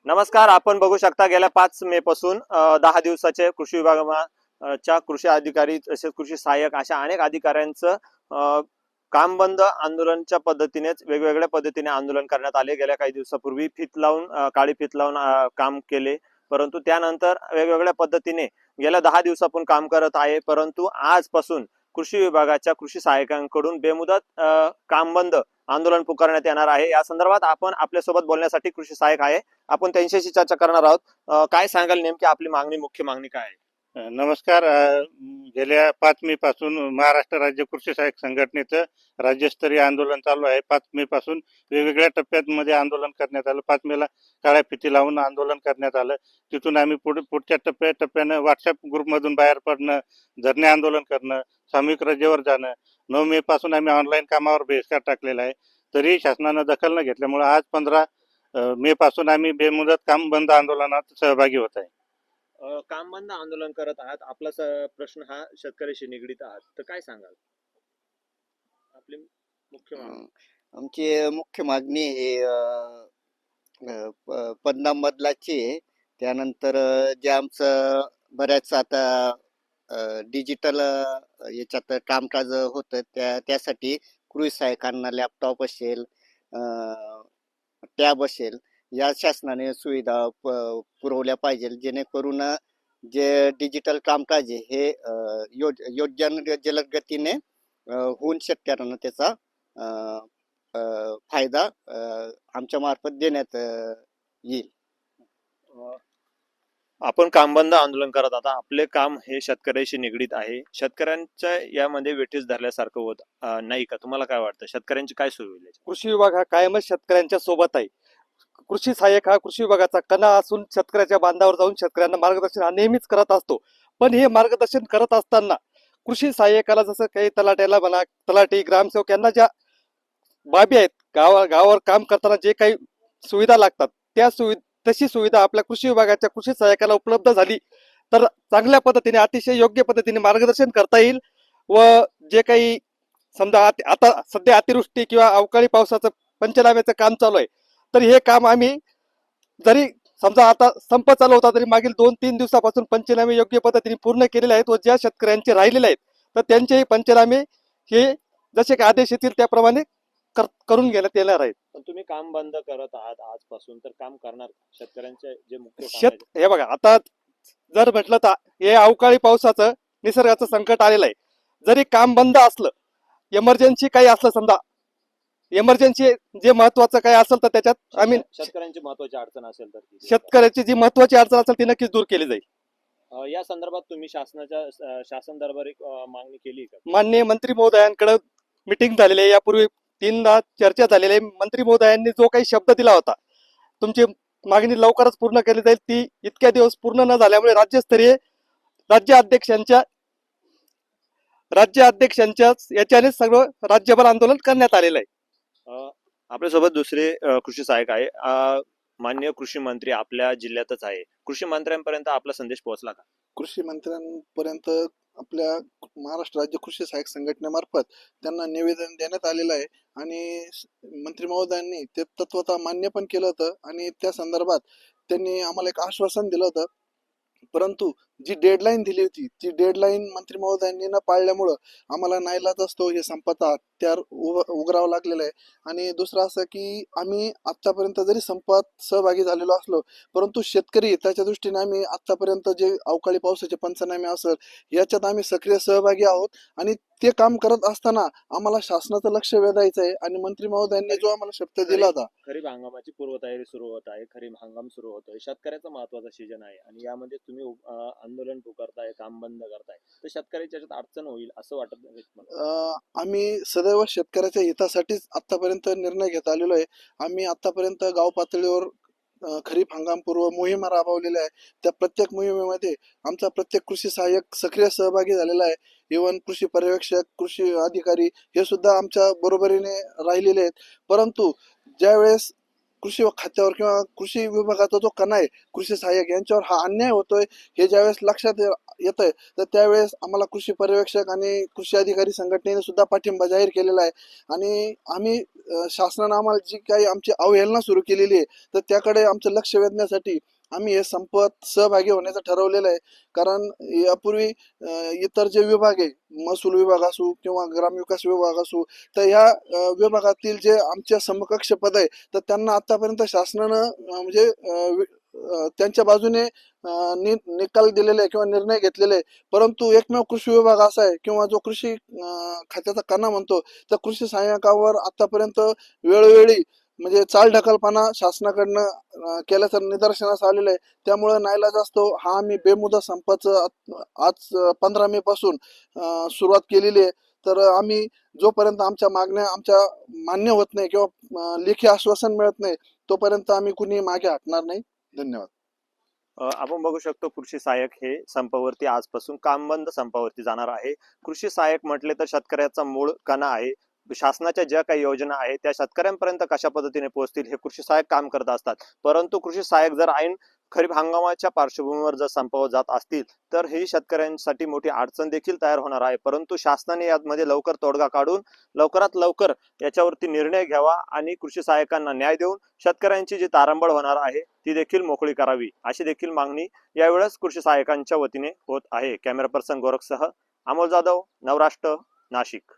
नमस्कार. आपण बघू शकता गेल्या 5 मे पासून 10 दिवसाचे कृषी विभागाच्या कृषी अधिकारी तसेच कृषी सहाय्यक अशा अनेक अधिकाऱ्यांचं काम बंद आंदोलनच्या पद्धतीनेच वेगवेगळ्या पद्धतीने आंदोलन करण्यात आले. गेल्या काही दिवसापूर्वी फीत लावून काळी फीत लावून काम केले, परंतु त्यानंतर वेगवेगळ्या पद्धतीने गेल्या 10 दिवसापासून काम करत आहे. परंतु आजपासून कृषी विभागाच्या कृषी सहाय्यकांकडून बेमुदत काम बंद आंदोलन पुकारण्यात येणार आहे. या संदर्भात आपण आपल्यासोबत बोलण्यासाठी कृषी सहाय्यक आहे, आपण त्यांच्याशी चर्चा करणार आहोत. काय सांगाल, नेमकी आपली मागणी, मुख्य मागणी काय आहे? नमस्कार. गेल्या 5 मे पासून महाराष्ट्र राज्य कृषी सहाय्यक संघटनेचं राज्यस्तरीय आंदोलन चालू आहे. 5 मे पासून वेगवेगळ्या टप्प्यांमध्ये आंदोलन करण्यात आलं. 5 मेला काळ्या फिती लावून आंदोलन करण्यात आलं. तिथून आम्ही पुढच्या टप्प्यानं व्हॉट्सअप ग्रुपमधून बाहेर पडणं, धरणे आंदोलन करणं, सामूहिक रजेवर जाणं. 9 मे पासून आम्ही ऑनलाईन कामावर बहिष्कार टाकलेला आहे. तरी शासनानं दखल न घेतल्यामुळे आज 15 मे पासून आम्ही बेमुदत काम बंद आंदोलनात सहभागी होत आहे. काम बंद आंदोलन करत आहात, आपला प्रश्न हा शेतकऱ्याशी निगडीत आहात, तर काय सांगाल आपली मुख्य मागणी? आमची मुख्य मागणी ही पदनाम बदलाची आहे. त्यानंतर जे आमचं बऱ्याच आता डिजिटल याच्यात कामकाज होतं त्यासाठी कृषी सहाय्यकांना लॅपटॉप असेल, टॅब असेल, या शासनाने सुविधा पुरवल्या पाहिजे, जेणेकरून जे डिजिटल कामकाज आहे हे योग्य जलद गतीने होऊन शेतकऱ्यांना त्याचा फायदा आमच्या मार्फत देण्यात येईल. आपण काम बंद आंदोलन करत आता, आपले काम हे शेतकऱ्याशी निगडीत आहे. शेतकऱ्यांच्या यामध्ये वेठीस धरल्यासारखं होत नाही का? तुम्हाला काय वाटतं, शेतकऱ्यांची काय सोय होईल? कृषी विभाग हा कायमच शेतकऱ्यांच्या सोबत आहे. कृषी सहाय्यक हा कृषी विभागाचा कणा असून शेतकऱ्याच्या बांधावर जाऊन शेतकऱ्यांना मार्गदर्शन हा नेहमीच करत असतो. पण हे मार्गदर्शन करत असताना कृषी सहाय्यकाला जसं काही तलाट्याला म्हणा, तलाठी, ग्रामसेवक यांना ज्या बाबी आहेत, गावावर काम करताना जे काही सुविधा लागतात त्या तशी सुविधा आपल्या कृषी विभागाच्या कृषी सहाय्यकाला उपलब्ध झाली तर चांगल्या पद्धतीने, अतिशय योग्य पद्धतीने मार्गदर्शन करता येईल. व जे काही समजा आता सध्या अतिवृष्टी किंवा अवकाळी पावसाचं पंचनाम्याचं काम चालू आहे, तर हे काम आम्ही जरी समजा आता संप चालू होता तरी मागील 2-3 दिवसापासून पंचनामे योग्य पद्धतीने पूर्ण केलेले आहेत व ज्या शेतकऱ्यांचे राहिलेले आहेत तर त्यांचेही पंचनामे हे जसे काही आदेश येतील त्याप्रमाणे करून घेण्यात येणार आहेत. पण तुम्ही काम बंद करत आहात आजपासून, तर काम करणार शेतकऱ्यांचे जे मुख्य हे बघा, आता जर म्हटलं तर हे अवकाळी पावसाचं निसर्गाचं संकट आलेलं आहे. जरी काम बंद असलं, इमर्जन्सी काही असलं, समजा इमर्जन्सी जे महत्वाचं काही असेल तर त्याच्यात आम्ही शेतकऱ्यांची महत्वाची अडचण असेल तर शेतकऱ्याची जी महत्वाची अडचण असेल ती नक्कीच दूर केली जाईल. या संदर्भात तुम्ही शासन दरबारी मागणी केली का? माननीय मंत्री महोदयांकडे मिटिंग झालेली आहे, यापूर्वी 3दा चर्चा झालेली आहे. मंत्री महोदयांनी जो काही शब्द दिला होता, तुमची मागणी लवकरच पूर्ण केली जाईल, ती इतक्या दिवस पूर्ण न झाल्यामुळे राज्यस्तरीय राज्याध्यक्षांच्या याच्याने सगळं राज्यभर आंदोलन करण्यात आलेलं आहे. आपल्यासोबत दुसरे कृषी सहाय्यक आहे. माननीय कृषी मंत्री आपल्या जिल्ह्यातच आहे, कृषी मंत्र्यांपर्यंत आपला संदेश पोहोचला का? कृषी मंत्र्यांपर्यंत आपल्या महाराष्ट्र राज्य कृषी सहाय्यक संघटनेमार्फत त्यांना निवेदन देण्यात आलेलं आहे आणि मंत्री महोदयांनी ते तत्वतः मान्य पण केलं होतं आणि त्या संदर्भात त्यांनी आम्हाला एक आश्वासन दिलं होतं. परंतु जी डेडलाईन दिली होती ती डेडलाईन मंत्री महोदयांनी न पाळल्यामुळं आम्हाला नाईलाज असतो हे संपाचा हत्यार उघडावं लागलेलं आहे. आणि दुसरं असं की आम्ही आत्तापर्यंत जरी संपात सहभागी झालेलो असलो, परंतु शेतकरी हिताच्या दृष्टीने आम्ही आत्तापर्यंत जे अवकाळी पावसाचे पंचनामे असेल याच्यात आम्ही सक्रिय सहभागी आहोत आणि ते काम करत असताना आम्हाला शासनाचं लक्ष वेधायचं आहे. आणि मंत्री महोदयांनी जो आम्हाला शब्द दिला होता, खरीप हंगामाची पूर्वतयारी सुरू होत आहे, खरीप हंगाम सुरू होतोय, शेतकऱ्याचा महत्वाचा सीजन आहे आणि यामध्ये तुम्ही आंदोलन पुकारताय, काम बंद करताय, तर शेतकऱ्याच्या अडचण होईल असं वाटत नाही? आम्ही सदैव शेतकऱ्याच्या हितासाठीच आतापर्यंत निर्णय घेत आलेलो आहे. आम्ही आतापर्यंत गाव पातळीवर खरीप हंगामपूर्व मोहिमा राबवलेल्या आहे. त्या प्रत्येक मोहिमेमध्ये आमचा प्रत्येक कृषी सहाय्यक सक्रिय सहभागी झालेला आहे. इव्हन कृषी पर्यवेक्षक, कृषी अधिकारी हे सुद्धा आमच्या बरोबरीने राहिलेले आहेत. परंतु ज्यावेळेस कृषी खात्यावर किंवा कृषी विभागाचा जो कणा आहे कृषी सहाय्यक यांच्यावर हा अन्याय होतोय हे ज्यावेळेस लक्षात येत आहे तर त्यावेळेस आम्हाला कृषी पर्यवेक्षक आणि कृषी अधिकारी संघटनेने सुद्धा पाठिंबा जाहीर केलेला आहे आणि आम्ही शासनानं आम्हाला जी काही आमची अवहेलना सुरू केलेली आहे तर त्याकडे आमचं लक्ष वेधण्यासाठी आम्ही हे संपत सहभागी होण्याचं ठरवलेलं आहे. कारण यापूर्वी इतर जे विभाग आहे महसूल विभाग असू किंवा ग्रामविकास विभाग असू तर ह्या विभागातील जे आमच्या समकक्ष पद आहे तर त्यांना आतापर्यंत शासनानं म्हणजे त्यांच्या बाजूने निकाल दिलेले आहे किंवा निर्णय घेतलेले आहे. परंतु एकमेव कृषी विभाग असा आहे किंवा जो कृषी खात्याचा कणा म्हणतो तर कृषी सहाय्यकावर आतापर्यंत वेळोवेळी म्हणजे चालढकलपणा शासनाकडनं केल्याचं निदर्शनास आलेलं आहे. त्यामुळे नाईलाज असतो हा आम्ही बेमुदत संपाचं आज 15 मे पासून सुरुवात केलेली आहे. तर आम्ही जोपर्यंत आमच्या मागण्या आमच्या मान्य होत नाही किंवा लेखी आश्वासन मिळत नाही तोपर्यंत आम्ही कुणी मागे हटणार नाही. धन्यवाद. आपण बघू शकतो कृषी सहाय्यक हे संपावरती आजपासून काम बंद संपावरती जाणार आहे. कृषी सहाय्यक म्हटले तर शेतकऱ्याचा मूळ कणा आहे. शासनाच्या ज्या काही योजना आहेत त्या शेतकऱ्यांपर्यंत कशा पद्धतीने पोहोचतील हे कृषी सहाय्यक काम करत असतात. परंतु कृषी सहाय्यक जर ऐन खरीप हंगामाच्या पार्श्वभूमीवर जर संपावर जात असतील तर ही शेतकऱ्यांसाठी मोठी अडचण देखील तयार होणार आहे. परंतु शासनाने यामध्ये लवकर तोडगा काढून लवकरात लवकर याच्यावरती निर्णय घ्यावा आणि कृषी सहाय्यकांना न्याय देऊन शेतकऱ्यांची जी तारांबळ होणार आहे ती देखील मोकळी करावी अशी देखील मागणी यावेळेस कृषी सहाय्यकांच्या वतीने होत आहे. कॅमेरा पर्सन गोरखसह अमोल जाधव, नवराष्ट्र, नाशिक.